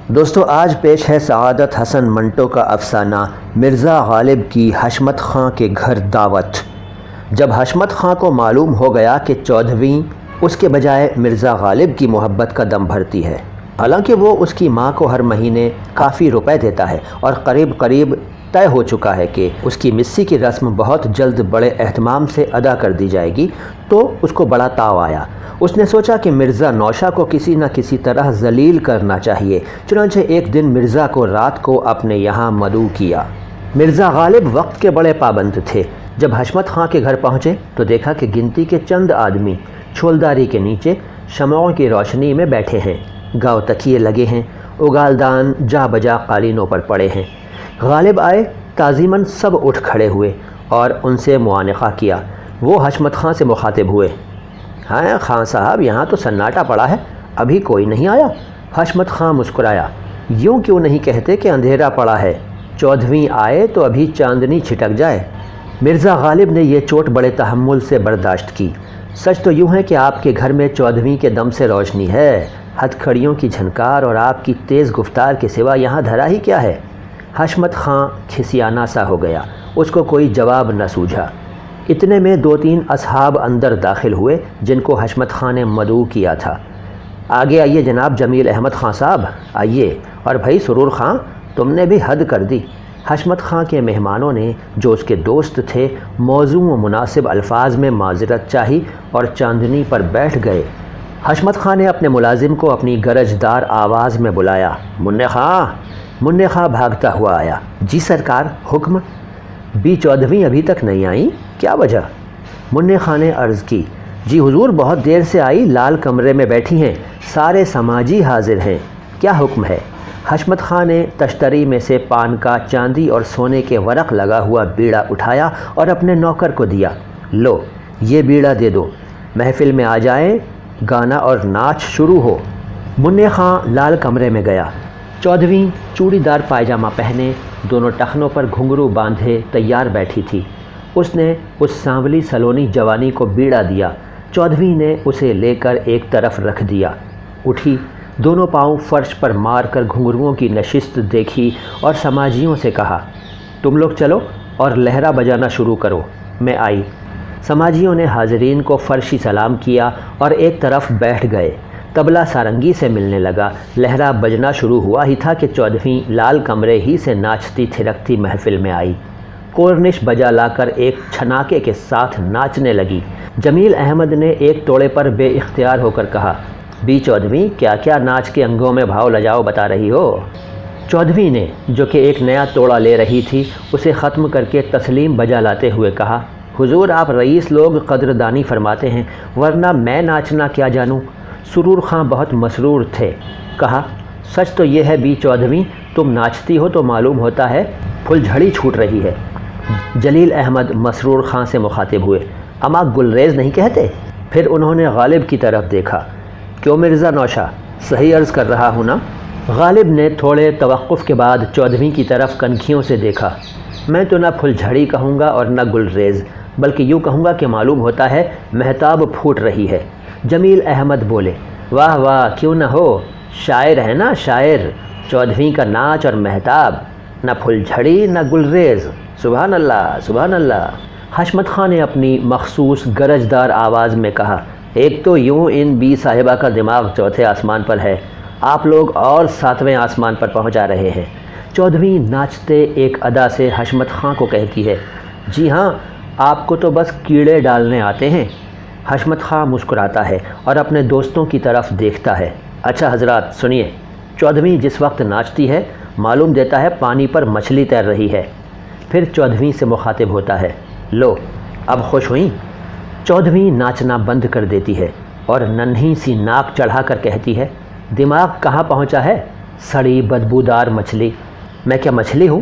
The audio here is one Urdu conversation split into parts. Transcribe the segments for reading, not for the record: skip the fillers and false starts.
دوستو آج پیش ہے سعادت حسن منٹو کا افسانہ مرزا غالب کی حشمت خاں کے گھر دعوت۔ جب حشمت خاں کو معلوم ہو گیا کہ چودھویں اس کے بجائے مرزا غالب کی محبت کا دم بھرتی ہے، حالانکہ وہ اس کی ماں کو ہر مہینے کافی روپے دیتا ہے اور قریب طے ہو چکا ہے کہ اس کی مسی کی رسم بہت جلد بڑے اہتمام سے ادا کر دی جائے گی، تو اس کو بڑا تاؤ آیا۔ اس نے سوچا کہ مرزا نوشہ کو کسی نہ کسی طرح ذلیل کرنا چاہیے۔ چنانچہ ایک دن مرزا کو رات کو اپنے یہاں مدعو کیا۔ مرزا غالب وقت کے بڑے پابند تھے۔ جب حشمت خاں کے گھر پہنچے تو دیکھا کہ گنتی کے چند آدمی چھولداری کے نیچے شمعوں کی روشنی میں بیٹھے ہیں، گاؤ تکیے لگے ہیں، اگالدان جا بجا قالینوں پر پڑے ہیں۔ غالب آئے، تعظیماً سب اٹھ کھڑے ہوئے اور ان سے معانقہ کیا۔ وہ حشمت خاں سے مخاطب ہوئے، ہاں خان صاحب، یہاں تو سناٹا پڑا ہے، ابھی کوئی نہیں آیا؟ حشمت خاں مسکرایا، یوں کیوں نہیں کہتے کہ اندھیرا پڑا ہے؟ چودھویں آئے تو ابھی چاندنی چھٹک جائے۔ مرزا غالب نے یہ چوٹ بڑے تحمل سے برداشت کی۔ سچ تو یوں ہے کہ آپ کے گھر میں چودھویں کے دم سے روشنی ہے، ہتھ کھڑیوں کی جھنکار اور آپ کی تیز گفتار کے سوا یہاں دھرا ہی کیا ہے؟ حشمت خاں کھسیانہ سا ہو گیا، اس کو کوئی جواب نہ سوجھا۔ اتنے میں دو تین اصحاب اندر داخل ہوئے جن کو حشمت خاں نے مدعو کیا تھا۔ آگے آئیے جناب جمیل احمد خاں صاحب، آئیے، اور بھائی سرور خاں، تم نے بھی حد کر دی۔ حشمت خاں کے مہمانوں نے جو اس کے دوست تھے موزوں و مناسب الفاظ میں معذرت چاہی اور چاندنی پر بیٹھ گئے۔ حشمت خاں نے اپنے ملازم کو اپنی گرجدار آواز میں بلایا، منع خاں۔ منع خاں بھاگتا ہوا آیا، جی سرکار، حکم؟ بی چودھویں ابھی تک نہیں آئیں، کیا وجہ؟ منع خاں نے عرض کی، جی حضور بہت دیر سے آئی، لال کمرے میں بیٹھی ہیں، سارے سماجی حاضر ہیں، کیا حکم ہے؟ حشمت خاں نے تشتری میں سے پان کا چاندی اور سونے کے ورق لگا ہوا بیڑا اٹھایا اور اپنے نوکر کو دیا، لو یہ بیڑا دے دو، محفل میں آ جائیں، گانا اور ناچ شروع ہو۔ منع خاں لال کمرے میں گیا۔ چودھویں چوڑی دار پائجامہ پہنے، دونوں ٹخنوں پر گھنگرو باندھے تیار بیٹھی تھی۔ اس نے اس سانولی سلونی جوانی کو بیڑا دیا۔ چودھویں نے اسے لے کر ایک طرف رکھ دیا، اٹھی، دونوں پاؤں فرش پر مار کر گھنگروؤں کی نشست دیکھی اور سماجیوں سے کہا، تم لوگ چلو اور لہرا بجانا شروع کرو، میں آئی۔ سماجیوں نے حاضرین کو فرشی سلام کیا اور ایک طرف بیٹھ گئے۔ طبلہ سارنگی سے ملنے لگا، لہرا بجنا شروع ہوا ہی تھا کہ چودھویں لال کمرے ہی سے ناچتی تھرکتی محفل میں آئی۔ کورنش بجا لا کر ایک چھناکے کے ساتھ ناچنے لگی۔ جمیل احمد نے ایک توڑے پر بے اختیار ہو کر کہا، بی چودھویں، کیا کیا ناچ کے انگوں میں بھاؤ لجاؤ بتا رہی ہو؟ چودھویں نے، جو کہ ایک نیا توڑا لے رہی تھی، اسے ختم کر کے تسلیم بجا لاتے ہوئے کہا، حضور آپ رئیس لوگ قدردانی فرماتے ہیں، ورنہ میں ناچنا کیا جانوں؟ سرور خاں بہت مسرور تھے، کہا، سچ تو یہ ہے بی چودھویں، تم ناچتی ہو تو معلوم ہوتا ہے پھل جھڑی چھوٹ رہی ہے۔ جلیل احمد مسرور خاں سے مخاطب ہوئے، اما گلریز نہیں کہتے؟ پھر انہوں نے غالب کی طرف دیکھا، کیوں مرزا نوشہ، صحیح عرض کر رہا ہوں نا؟ غالب نے تھوڑے توقف کے بعد چودھویں کی طرف کنکھیوں سے دیکھا، میں تو نہ پھل جھڑی کہوں گا اور نہ گلریز، بلکہ یوں کہوں گا کہ معلوم ہوتا ہے مہتاب پھوٹ رہی ہے۔ جمیل احمد بولے، واہ واہ، کیوں نہ ہو، شاعر ہے نا شاعر، چودھویں کا ناچ اور مہتاب، نہ پھل جھڑی نہ گلریز، سبحان اللہ سبحان اللہ۔ حشمت خاں نے اپنی مخصوص گرجدار آواز میں کہا، ایک تو یوں ان بی صاحبہ کا دماغ چوتھے آسمان پر ہے، آپ لوگ اور ساتویں آسمان پر پہنچا رہے ہیں۔ چودھویں ناچتے ایک ادا سے حشمت خاں کو کہتی ہے، جی ہاں، آپ کو تو بس کیڑے ڈالنے آتے ہیں۔ حشمت خاں مسکراتا ہے اور اپنے دوستوں کی طرف دیکھتا ہے، اچھا حضرات سنیے، چودھویں جس وقت ناچتی ہے معلوم دیتا ہے پانی پر مچھلی تیر رہی ہے۔ پھر چودھویں سے مخاطب ہوتا ہے، لو اب خوش ہوئیں؟ چودھویں ناچنا بند کر دیتی ہے اور ننھی سی ناک چڑھا کر کہتی ہے، دماغ کہاں پہنچا ہے، سڑی بدبودار مچھلی، میں کیا مچھلی ہوں؟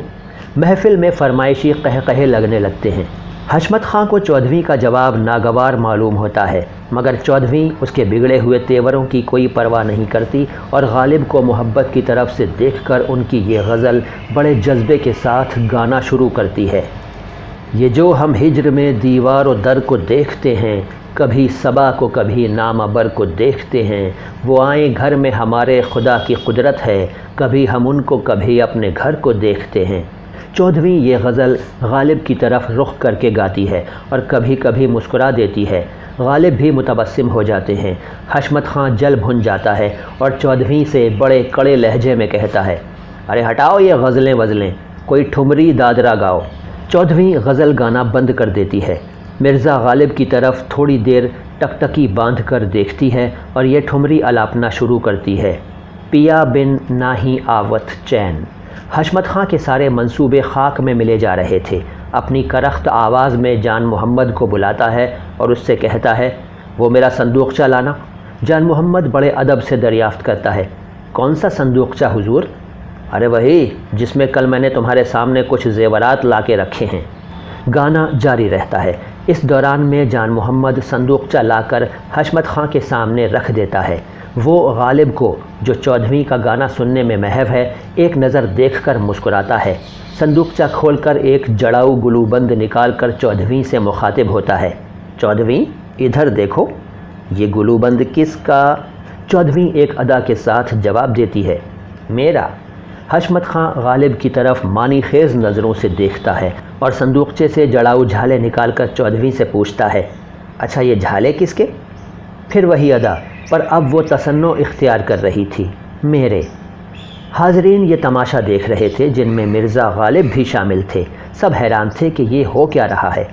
محفل میں فرمائشی قہقہے لگنے لگتے ہیں۔ حشمت خاں کو چودھویں کا جواب ناگوار معلوم ہوتا ہے، مگر چودھویں اس کے بگڑے ہوئے تیوروں کی کوئی پرواہ نہیں کرتی اور غالب کو محبت کی طرف سے دیکھ کر ان کی یہ غزل بڑے جذبے کے ساتھ گانا شروع کرتی ہے، یہ جو ہم ہجر میں دیوار و در کو دیکھتے ہیں، کبھی صبا کو کبھی نامبر کو دیکھتے ہیں، وہ آئیں گھر میں ہمارے خدا کی قدرت ہے، کبھی ہم ان کو کبھی اپنے گھر کو دیکھتے ہیں۔ 14ویں یہ غزل غالب کی طرف رخ کر کے گاتی ہے اور کبھی کبھی مسکرا دیتی ہے۔ غالب بھی متبسم ہو جاتے ہیں۔ حشمت خان جل بھن جاتا ہے اور 14ویں سے بڑے کڑے لہجے میں کہتا ہے، ارے ہٹاؤ یہ غزلیں وزلیں، کوئی ٹھمری دادرا گاؤ۔ 14ویں غزل گانا بند کر دیتی ہے۔ مرزا غالب کی طرف تھوڑی دیر ٹکٹکی باندھ کر دیکھتی ہے اور یہ ٹھمری الاپنا شروع کرتی ہے، پیا بن ناہی آوت چین۔ حشمت خان کے سارے منصوبے خاک میں ملے جا رہے تھے۔ اپنی کرخت آواز میں جان محمد کو بلاتا ہے اور اس سے کہتا ہے، وہ میرا صندوقچہ لانا۔ جان محمد بڑے ادب سے دریافت کرتا ہے، کون سا صندوقچہ حضور؟ ارے وہی جس میں کل میں نے تمہارے سامنے کچھ زیورات لا کے رکھے ہیں۔ گانا جاری رہتا ہے۔ اس دوران میں جان محمد صندوقچہ لا کر حشمت خان کے سامنے رکھ دیتا ہے۔ وہ غالب کو جو 14ویں کا گانا سننے میں محو ہے ایک نظر دیکھ کر مسکراتا ہے۔ صندوقچہ کھول کر ایک جڑاؤ گلو بند نکال کر 14ویں سے مخاطب ہوتا ہے، 14ویں ادھر دیکھو، یہ گلو بند کس کا؟ 14ویں ایک ادا کے ساتھ جواب دیتی ہے، میرا۔ حشمت خان غالب کی طرف معنی خیز نظروں سے دیکھتا ہے اور صندوقچے سے جڑاؤ جھالے نکال کر 14ویں سے پوچھتا ہے، اچھا یہ جھالے کس کے؟ پھر وہی ادا، پر اب وہ تصنع اختیار کر رہی تھی، میرے۔ حاضرین یہ تماشا دیکھ رہے تھے جن میں مرزا غالب بھی شامل تھے۔ سب حیران تھے کہ یہ ہو کیا رہا ہے۔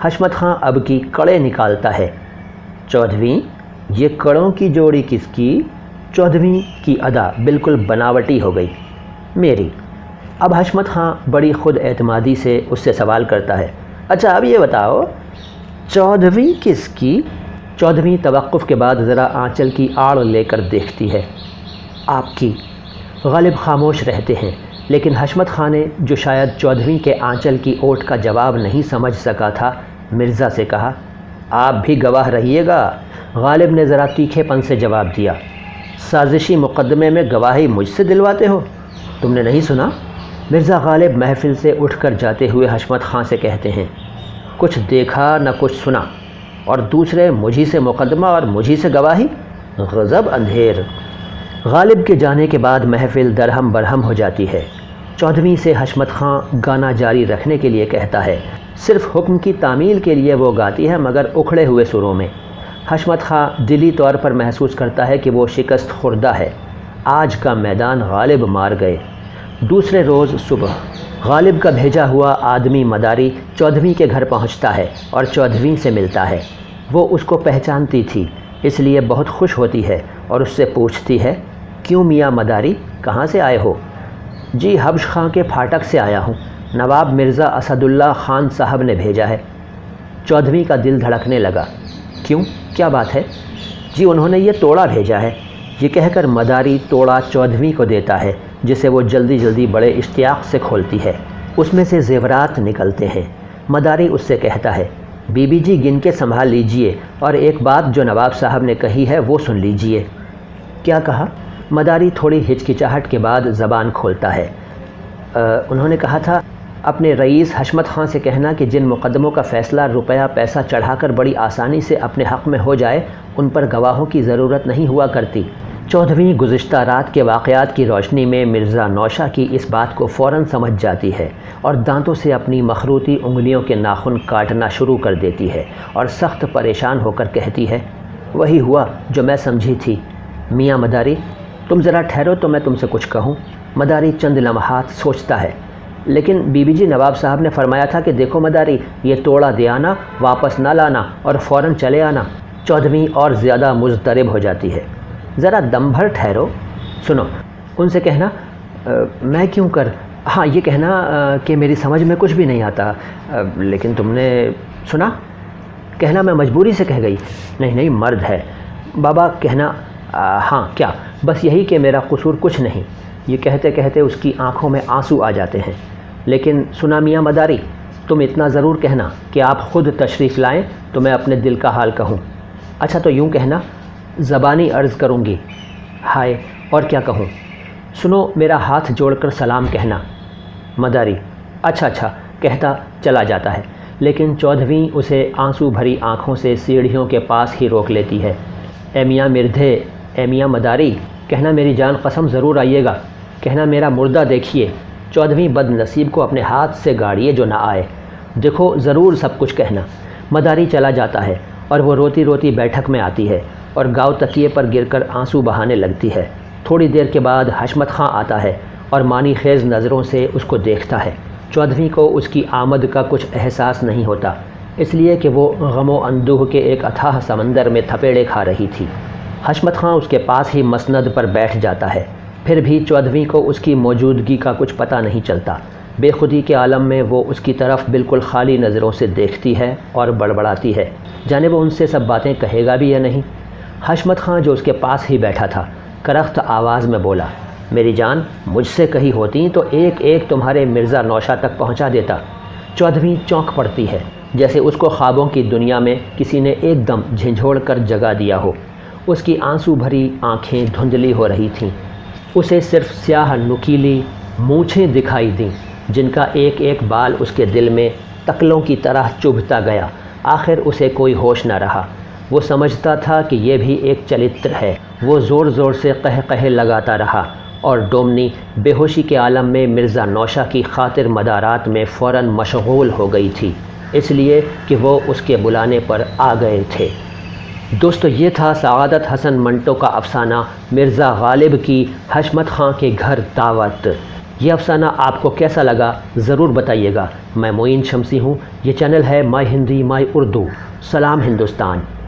حشمت خان اب کی کڑے نکالتا ہے، 14ویں یہ کڑوں کی جوڑی کس کی؟ 14ویں کی ادا بالکل بناوٹی ہو گئی، میری۔ اب حشمت خان بڑی خود اعتمادی سے اس سے سوال کرتا ہے، اچھا اب یہ بتاؤ 14ویں کس کی؟ 14ویں توقف کے بعد ذرا آنچل کی آڑ لے کر دیکھتی ہے، آپ کی۔ غالب خاموش رہتے ہیں، لیکن حشمت خان نے جو شاید 14ویں کے آنچل کی اوٹ کا جواب نہیں سمجھ سکا تھا، مرزا سے کہا، آپ بھی گواہ رہیے گا۔ غالب نے ذرا تیکھے پن سے جواب دیا، سازشی مقدمے میں گواہی مجھ سے دلواتے ہو؟ تم نے نہیں سنا؟ مرزا غالب محفل سے اٹھ کر جاتے ہوئے حشمت خان سے کہتے ہیں، کچھ دیکھا نہ کچھ سنا، اور دوسرے مجھی سے مقدمہ اور مجھی سے گواہی، غضب اندھیر۔ غالب کے جانے کے بعد محفل درہم برہم ہو جاتی ہے۔ 14ویں سے حشمت خان گانا جاری رکھنے کے لیے کہتا ہے، صرف حکم کی تعمیل کے لیے وہ گاتی ہے مگر اکھڑے ہوئے سروں میں۔ حشمت خان دلی طور پر محسوس کرتا ہے کہ وہ شکست خوردہ ہے۔ آج کا میدان غالب مار گئے۔ دوسرے روز صبح غالب کا بھیجا ہوا آدمی مداری 14ویں کے گھر پہنچتا ہے اور 14ویں سے ملتا ہے۔ وہ اس کو پہچانتی تھی، اس لیے بہت خوش ہوتی ہے اور اس سے پوچھتی ہے، کیوں میاں مداری، کہاں سے آئے ہو؟ جی حبش خاں کے پھاٹک سے آیا ہوں، نواب مرزا اسد اللہ خان صاحب نے بھیجا ہے۔ 14ویں کا دل دھڑکنے لگا، کیوں، کیا بات ہے؟ جی انہوں نے یہ توڑا بھیجا ہے۔ یہ کہہ کر مداری توڑا 14ویں کو دیتا ہے، جسے وہ جلدی جلدی بڑے اشتیاق سے کھولتی ہے۔ اس میں سے زیورات نکلتے ہیں۔ مداری اس سے کہتا ہے، بی بی جی گن کے سنبھال لیجئے اور ایک بات جو نواب صاحب نے کہی ہے وہ سن لیجئے۔ کیا کہا؟ مداری تھوڑی ہچکچاہٹ کے بعد زبان کھولتا ہے، انہوں نے کہا تھا اپنے رئیس حشمت خان سے کہنا کہ جن مقدموں کا فیصلہ روپیہ پیسہ چڑھا کر بڑی آسانی سے اپنے حق میں ہو جائے ان پر گواہوں کی ضرورت نہیں ہوا کرتی۔ 14ویں گزشتہ رات کے واقعات کی روشنی میں مرزا نوشہ کی اس بات کو فوراً سمجھ جاتی ہے اور دانتوں سے اپنی مخروطی انگلیوں کے ناخن کاٹنا شروع کر دیتی ہے اور سخت پریشان ہو کر کہتی ہے، وہی ہوا جو میں سمجھی تھی۔ میاں مداری تم ذرا ٹھہرو تو میں تم سے کچھ کہوں۔ مداری چند لمحات سوچتا ہے، لیکن بی بی جی نواب صاحب نے فرمایا تھا کہ دیکھو مداری، یہ توڑا دے آنا، واپس نہ لانا اور فوراً چلے آنا۔ 14ویں اور زیادہ مضطرب ہو جاتی ہے، ذرا دم بھر ٹھہرو، سنو، ان سے کہنا میں کیوں کر، ہاں یہ کہنا کہ میری سمجھ میں کچھ بھی نہیں آتا، لیکن تم نے سنا، کہنا میں مجبوری سے کہہ گئی، نہیں مرد ہے بابا، کہنا ہاں کیا، بس یہی کہ میرا قصور کچھ نہیں۔ یہ کہتے کہتے اس کی آنکھوں میں آنسو آ جاتے ہیں۔ لیکن سنا میاں مداری، تم اتنا ضرور کہنا کہ آپ خود تشریف لائیں تو میں اپنے دل کا حال کہوں۔ اچھا تو یوں کہنا، زبانی عرض کروں گی، ہائے اور کیا کہوں، سنو میرا ہاتھ جوڑ کر سلام کہنا۔ مداری اچھا کہتا چلا جاتا ہے۔ لیکن چودھویں اسے آنسو بھری آنکھوں سے سیڑھیوں کے پاس ہی روک لیتی ہے۔ اے میاں مردھے، اے میاں مداری، کہنا میری جان قسم ضرور آئیے گا، کہنا میرا مردہ دیکھیے، چودھویں بد نصیب کو اپنے ہاتھ سے گاڑیے جو نہ آئے، دیکھو ضرور سب کچھ کہنا۔ مداری چلا جاتا ہے اور وہ روتی روتی بیٹھک میں آتی ہے اور گاؤ تکیے پر گر کر آنسو بہانے لگتی ہے۔ تھوڑی دیر کے بعد حشمت خاں آتا ہے اور مانی خیز نظروں سے اس کو دیکھتا ہے۔ چودھویں کو اس کی آمد کا کچھ احساس نہیں ہوتا، اس لیے کہ وہ غم و اندوہ کے ایک اتھاہ سمندر میں تھپیڑے کھا رہی تھی۔ حشمت خاں اس کے پاس ہی مسند پر بیٹھ جاتا ہے، پھر بھی چودھویں کو اس کی موجودگی کا کچھ پتہ نہیں چلتا۔ بے خودی کے عالم میں وہ اس کی طرف بالکل خالی نظروں سے دیکھتی ہے اور بڑبڑاتی ہے، جانے وہ ان سے سب باتیں کہے گا بھی یا نہیں۔ حشمت خاں جو اس کے پاس ہی بیٹھا تھا کرخت آواز میں بولا، میری جان مجھ سے کہی ہوتی تو ایک ایک تمہارے مرزا نوشہ تک پہنچا دیتا۔ چودھویں چونک پڑتی ہے، جیسے اس کو خوابوں کی دنیا میں کسی نے ایک دم جھنجھوڑ کر جگا دیا ہو۔ اس کی آنسو بھری آنکھیں دھندلی ہو رہی تھیں، اسے صرف سیاہ نکیلی مونچھیں دکھائی دیں جن کا ایک ایک بال اس کے دل میں تکلوں کی طرح چبھتا گیا۔ آخر اسے کوئی ہوش نہ رہا، وہ سمجھتا تھا کہ یہ بھی ایک چلتر ہے۔ وہ زور زور سے قہقہے لگاتا رہا اور ڈومنی بے ہوشی کے عالم میں مرزا نوشہ کی خاطر مدارات میں فوراً مشغول ہو گئی تھی، اس لیے کہ وہ اس کے بلانے پر آ گئے تھے۔ دوستو، یہ تھا سعادت حسن منٹو کا افسانہ مرزا غالب کی حشمت خاں کے گھر دعوت۔ یہ افسانہ آپ کو کیسا لگا ضرور بتائیے گا۔ میں معین شمسی ہوں، یہ چینل ہے مائی ہندی مائی اردو۔ سلام ہندوستان۔